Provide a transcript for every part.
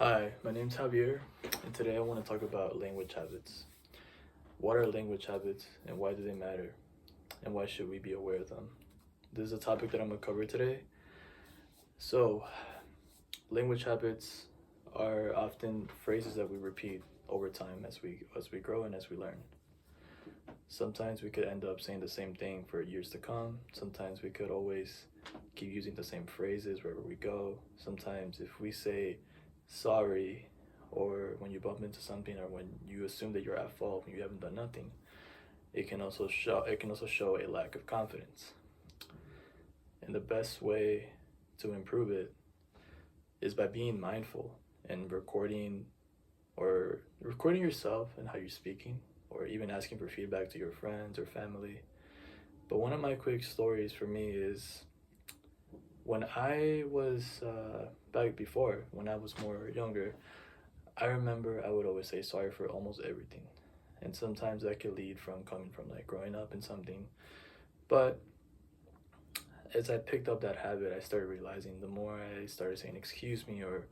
Hi, my name's Javier, and today I want to talk about language habits. What are language habits, and why do they matter? And why should we be aware of them? This is a topic that I'm going to cover today. So, language habits are often phrases that we repeat over time as we grow and as we learn. Sometimes we could end up saying the same thing for years to come. Sometimes we could always keep using the same phrases wherever we go. Sometimes if we say sorry, or when you bump into something, or when you assume that you're at fault when you haven't done nothing, it can also show a lack of confidence. And the best way to improve it is by being mindful and recording yourself and how you're speaking, or even asking for feedback to your friends or family. But one of my quick stories for me is when I was back before, when I was more younger, I remember I would always say sorry for almost everything. And sometimes that could lead from coming from like growing up in something. But as I picked up that habit, I started realizing the more I started saying excuse me, or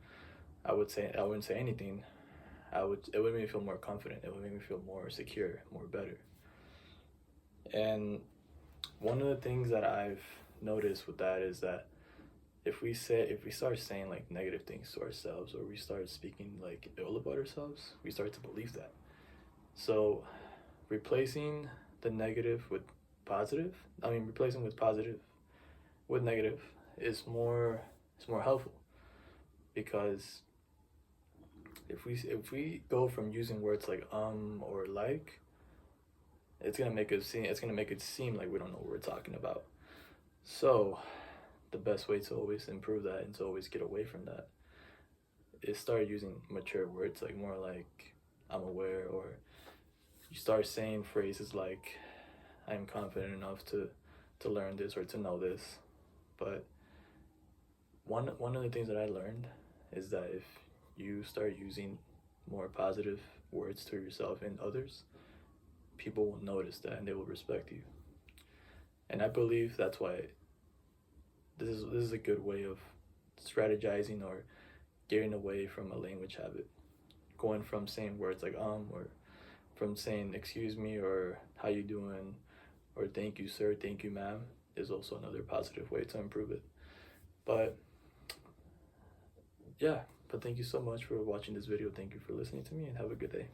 I wouldn't say anything, it would make me feel more confident. It would make me feel more secure, more better. And one of the things that I've noticed with that is that if we start saying like negative things to ourselves, or we start speaking like ill about ourselves, we start to believe that. So replacing the negative with positive, replacing with positive with negative is more helpful, because if we go from using words like or like, it's gonna make it seem like we don't know what we're talking about. So the best way to always improve that and to always get away from that is start using mature words, like more like I'm aware, or you start saying phrases like I'm confident enough to learn this or to know this. But one of the things that I learned is that if you start using more positive words to yourself and others, people will notice that and they will respect you. And I believe that's why this is a good way of strategizing or getting away from a language habit. Going from saying words like or from saying excuse me or how you doing, or thank you sir, thank you ma'am, is also another positive way to improve it. But yeah, but thank you so much for watching this video. Thank you for listening to me, and have a good day.